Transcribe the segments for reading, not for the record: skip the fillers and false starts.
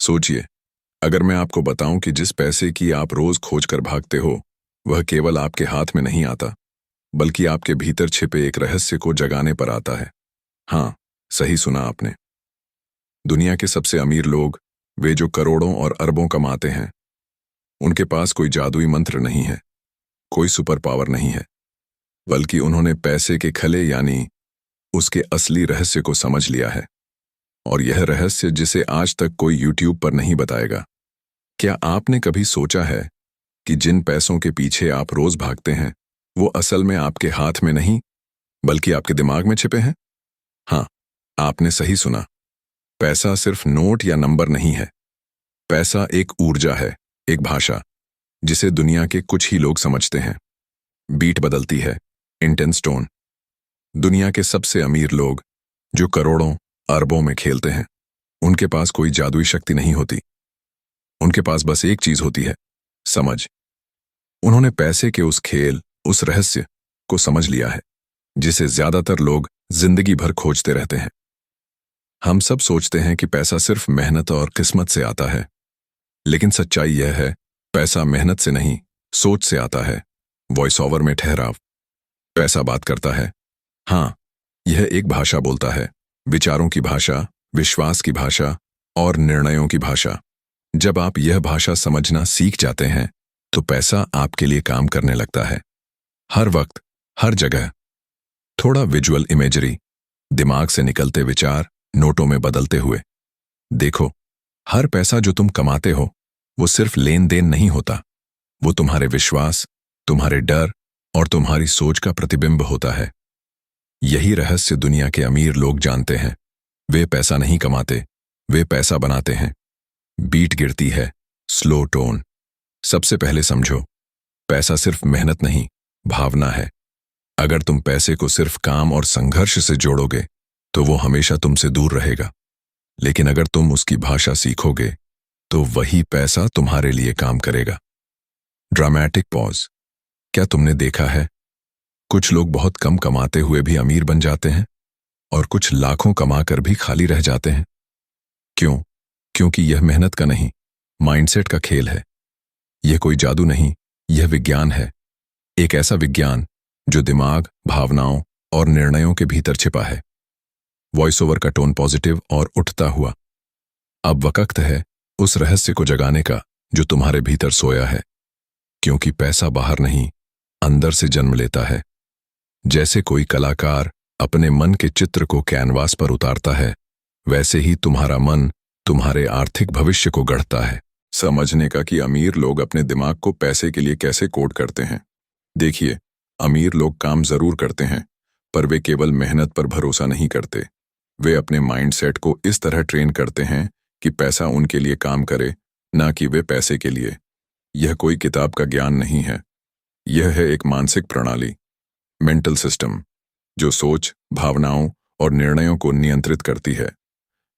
सोचिए, अगर मैं आपको बताऊं कि जिस पैसे की आप रोज खोज कर भागते हो, वह केवल आपके हाथ में नहीं आता, बल्कि आपके भीतर छिपे एक रहस्य को जगाने पर आता है। हाँ, सही सुना आपने। दुनिया के सबसे अमीर लोग, वे जो करोड़ों और अरबों कमाते हैं, उनके पास कोई जादुई मंत्र नहीं है, कोई सुपर पावर नहीं है, बल्कि उन्होंने पैसे के खले यानी उसके असली रहस्य को समझ लिया है। और यह रहस्य जिसे आज तक कोई यूट्यूब पर नहीं बताएगा। क्या आपने कभी सोचा है कि जिन पैसों के पीछे आप रोज भागते हैं, वो असल में आपके हाथ में नहीं, बल्कि आपके दिमाग में छिपे हैं? हाँ, आपने सही सुना। पैसा सिर्फ नोट या नंबर नहीं है। पैसा एक ऊर्जा है, एक भाषा, जिसे दुनिया के कुछ ही लोग समझते हैं। बीट बदलती है, इंटेंस टोन। दुनिया के सबसे अमीर लोग, जो करोड़ों अरबों में खेलते हैं, उनके पास कोई जादुई शक्ति नहीं होती। उनके पास बस एक चीज होती है, समझ। उन्होंने पैसे के उस खेल, उस रहस्य को समझ लिया है, जिसे ज्यादातर लोग जिंदगी भर खोजते रहते हैं। हम सब सोचते हैं कि पैसा सिर्फ मेहनत और किस्मत से आता है, लेकिन सच्चाई यह है, पैसा मेहनत से नहीं, सोच से आता है। वॉइस ओवर में ठहराव। पैसा बात करता है। हाँ, यह एक भाषा बोलता है, विचारों की भाषा, विश्वास की भाषा और निर्णयों की भाषा। जब आप यह भाषा समझना सीख जाते हैं, तो पैसा आपके लिए काम करने लगता है। हर वक्त, हर जगह। थोड़ा विजुअल इमेजरी, दिमाग से निकलते विचार नोटों में बदलते हुए। देखो, हर पैसा जो तुम कमाते हो, वो सिर्फ लेन देन नहीं होता। वो तुम्हारे विश्वास, तुम्हारे डर और तुम्हारी सोच का प्रतिबिंब होता है। यही रहस्य दुनिया के अमीर लोग जानते हैं। वे पैसा नहीं कमाते, वे पैसा बनाते हैं। बीट गिरती है, स्लो टोन। सबसे पहले समझो, पैसा सिर्फ मेहनत नहीं, भावना है। अगर तुम पैसे को सिर्फ काम और संघर्ष से जोड़ोगे, तो वो हमेशा तुमसे दूर रहेगा। लेकिन अगर तुम उसकी भाषा सीखोगे, तो वही पैसा तुम्हारे लिए काम करेगा। Dramatic pause. क्या तुमने देखा है, कुछ लोग बहुत कम कमाते हुए भी अमीर बन जाते हैं, और कुछ लाखों कमाकर भी खाली रह जाते हैं? क्यों? क्योंकि यह मेहनत का नहीं, माइंडसेट का खेल है। यह कोई जादू नहीं, यह विज्ञान है। एक ऐसा विज्ञान जो दिमाग, भावनाओं और निर्णयों के भीतर छिपा है। वॉइस ओवर का टोन पॉजिटिव और उठता हुआ। अब वक्त है उस रहस्य को जगाने का जो तुम्हारे भीतर सोया है। क्योंकि पैसा बाहर नहीं, अंदर से जन्म लेता है। जैसे कोई कलाकार अपने मन के चित्र को कैनवास पर उतारता है, वैसे ही तुम्हारा मन तुम्हारे आर्थिक भविष्य को गढ़ता है। समझने का कि अमीर लोग अपने दिमाग को पैसे के लिए कैसे कोड करते हैं। देखिए, अमीर लोग काम जरूर करते हैं, पर वे केवल मेहनत पर भरोसा नहीं करते। वे अपने माइंडसेट को इस तरह ट्रेन करते हैं कि पैसा उनके लिए काम करे, ना कि वे पैसे के लिए। यह कोई किताब का ज्ञान नहीं है, यह है एक मानसिक प्रणाली, मेंटल सिस्टम, जो सोच, भावनाओं और निर्णयों को नियंत्रित करती है।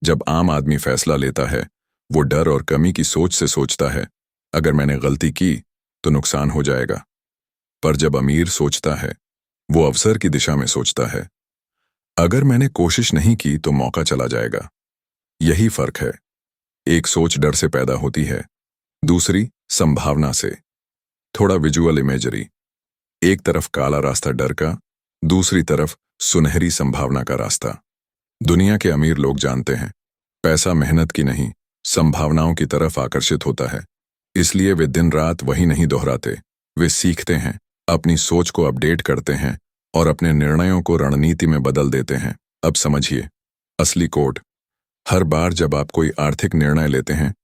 जब आम आदमी फैसला लेता है, वो डर और कमी की सोच से सोचता है, अगर मैंने गलती की तो नुकसान हो जाएगा। पर जब अमीर सोचता है, वो अवसर की दिशा में सोचता है, अगर मैंने कोशिश नहीं की तो मौका चला जाएगा। यही फर्क है। एक सोच डर से पैदा होती है, दूसरी संभावना से। थोड़ा विजुअल इमेजरी। एक तरफ काला रास्ता डर का, दूसरी तरफ सुनहरी संभावना का रास्ता। दुनिया के अमीर लोग जानते हैं, पैसा मेहनत की नहीं, संभावनाओं की तरफ आकर्षित होता है। इसलिए वे दिन रात वही नहीं दोहराते। वे सीखते हैं, अपनी सोच को अपडेट करते हैं और अपने निर्णयों को रणनीति में बदल देते हैं। अब समझिए, असली कोड। हर बार जब आप कोई आर्थिक निर्णय लेते हैं,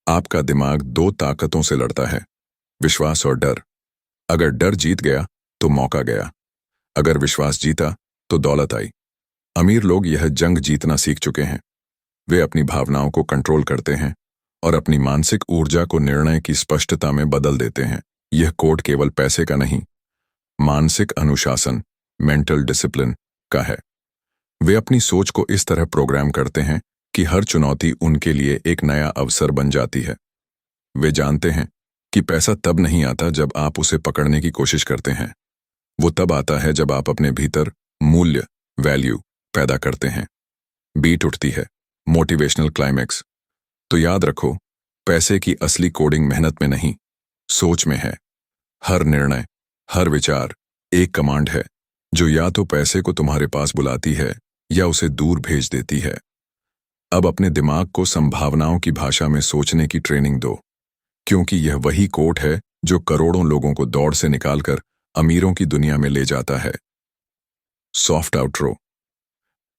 आपका दिमाग दो ताकतों से लड़ता है, विश्वास और डर। अगर डर जीत गया तो मौका गया, अगर विश्वास जीता तो दौलत आई। अमीर लोग यह जंग जीतना सीख चुके हैं। वे अपनी भावनाओं को कंट्रोल करते हैं और अपनी मानसिक ऊर्जा को निर्णय की स्पष्टता में बदल देते हैं। यह कोड केवल पैसे का नहीं, मानसिक अनुशासन, मेंटल डिसिप्लिन का है। वे अपनी सोच को इस तरह प्रोग्राम करते हैं कि हर चुनौती उनके लिए एक नया अवसर बन जाती है। वे जानते हैं कि पैसा तब नहीं आता जब आप उसे पकड़ने की कोशिश करते हैं। वो तब आता है जब आप अपने भीतर मूल्य, वैल्यू पैदा करते हैं। बीट उठती है, मोटिवेशनल क्लाइमैक्स। तो याद रखो, पैसे की असली कोडिंग मेहनत में नहीं, सोच में है। हर निर्णय, हर विचार एक कमांड है जो या तो पैसे को तुम्हारे पास बुलाती है या उसे दूर भेज देती है। अब अपने दिमाग को संभावनाओं की भाषा में सोचने की ट्रेनिंग दो, क्योंकि यह वही कोड है जो करोड़ों लोगों को दौड़ से निकालकर अमीरों की दुनिया में ले जाता है। Soft outro.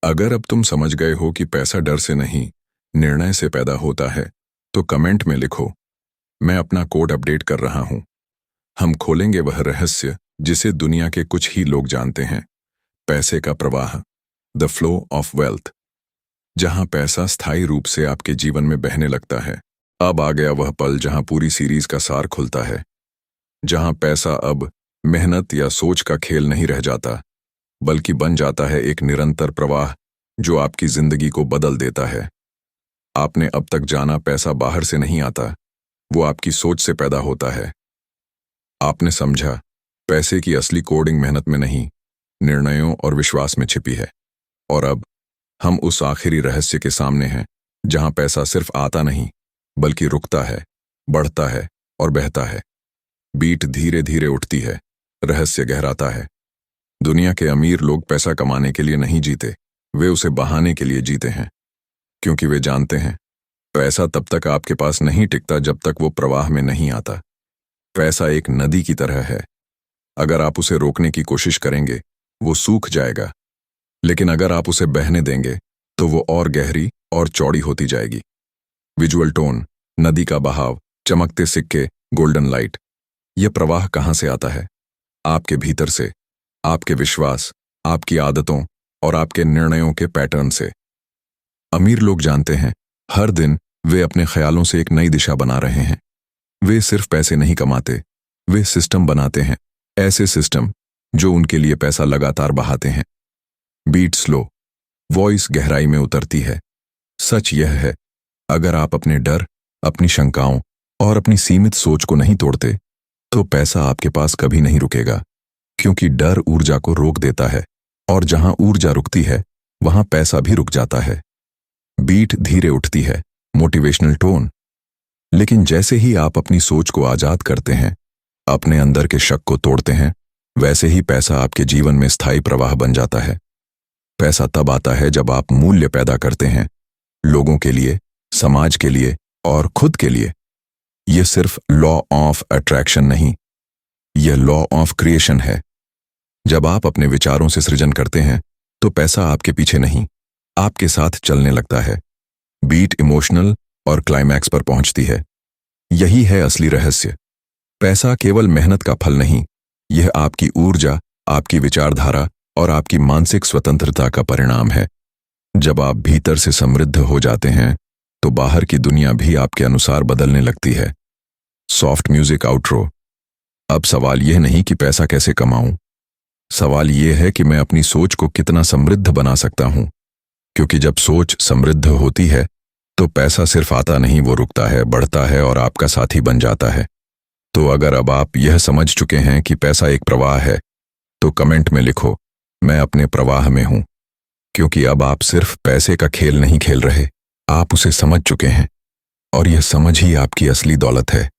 अगर अब तुम समझ गए हो कि पैसा डर से नहीं, निर्णय से पैदा होता है, तो कमेंट में लिखो, मैं अपना कोड अपडेट कर रहा हूं। हम खोलेंगे वह रहस्य जिसे दुनिया के कुछ ही लोग जानते हैं, पैसे का प्रवाह, द फ्लो ऑफ वेल्थ, जहां पैसा स्थायी रूप से आपके जीवन में बहने लगता है। अब आ गया वह पल जहां पूरी सीरीज का सार खुलता है, जहां पैसा अब मेहनत या सोच का खेल नहीं रह जाता, बल्कि बन जाता है एक निरंतर प्रवाह जो आपकी जिंदगी को बदल देता है। आपने अब तक जाना पैसा बाहर से नहीं आता, वो आपकी सोच से पैदा होता है। आपने समझा पैसे की असली कोडिंग मेहनत में नहीं, निर्णयों और विश्वास में छिपी है। और अब हम उस आखिरी रहस्य के सामने हैं जहां पैसा सिर्फ आता नहीं, बल्कि रुकता है, बढ़ता है और बहता है। बीट धीरे धीरे उठती है, रहस्य गहराता है। दुनिया के अमीर लोग पैसा कमाने के लिए नहीं जीते, वे उसे बहाने के लिए जीते हैं, क्योंकि वे जानते हैं पैसा तब तक आपके पास नहीं टिकता जब तक वो प्रवाह में नहीं आता। पैसा एक नदी की तरह है, अगर आप उसे रोकने की कोशिश करेंगे वो सूख जाएगा, लेकिन अगर आप उसे बहने देंगे तो वो और गहरी और चौड़ी होती जाएगी। विजुअल टोन, नदी का बहाव, चमकते सिक्के, गोल्डन लाइट। यह प्रवाह कहां से आता है? आपके भीतर से, आपके विश्वास, आपकी आदतों और आपके निर्णयों के पैटर्न से। अमीर लोग जानते हैं हर दिन वे अपने ख्यालों से एक नई दिशा बना रहे हैं। वे सिर्फ पैसे नहीं कमाते, वे सिस्टम बनाते हैं, ऐसे सिस्टम जो उनके लिए पैसा लगातार बहाते हैं। बीट स्लो, वॉइस गहराई में उतरती है। सच यह है, अगर आप अपने डर, अपनी शंकाओं और अपनी सीमित सोच को नहीं तोड़ते, तो पैसा आपके पास कभी नहीं रुकेगा, क्योंकि डर ऊर्जा को रोक देता है, और जहां ऊर्जा रुकती है वहां पैसा भी रुक जाता है। बीट धीरे उठती है, मोटिवेशनल टोन। लेकिन जैसे ही आप अपनी सोच को आजाद करते हैं, अपने अंदर के शक को तोड़ते हैं, वैसे ही पैसा आपके जीवन में स्थायी प्रवाह बन जाता है। पैसा तब आता है जब आप मूल्य पैदा करते हैं, लोगों के लिए, समाज के लिए और खुद के लिए। यह सिर्फ लॉ ऑफ अट्रैक्शन नहीं, यह लॉ ऑफ क्रिएशन है। जब आप अपने विचारों से सृजन करते हैं, तो पैसा आपके पीछे नहीं, आपके साथ चलने लगता है। बीट इमोशनल और क्लाइमैक्स पर पहुंचती है। यही है असली रहस्य। पैसा केवल मेहनत का फल नहीं, यह आपकी ऊर्जा, आपकी विचारधारा और आपकी मानसिक स्वतंत्रता का परिणाम है। जब आप भीतर से समृद्ध हो जाते हैं, तो बाहर की दुनिया भी आपके अनुसार बदलने लगती है। Soft music outro. अब सवाल यह नहीं कि पैसा कैसे कमाऊं, सवाल यह है कि मैं अपनी सोच को कितना समृद्ध बना सकता हूं। क्योंकि जब सोच समृद्ध होती है, तो पैसा सिर्फ आता नहीं, वो रुकता है, बढ़ता है और आपका साथी बन जाता है। तो अगर अब आप यह समझ चुके हैं कि पैसा एक प्रवाह है, तो कमेंट में लिखो, मैं अपने प्रवाह में हूं। क्योंकि अब आप सिर्फ पैसे का खेल नहीं खेल रहे, आप उसे समझ चुके हैं, और यह समझ ही आपकी असली दौलत है।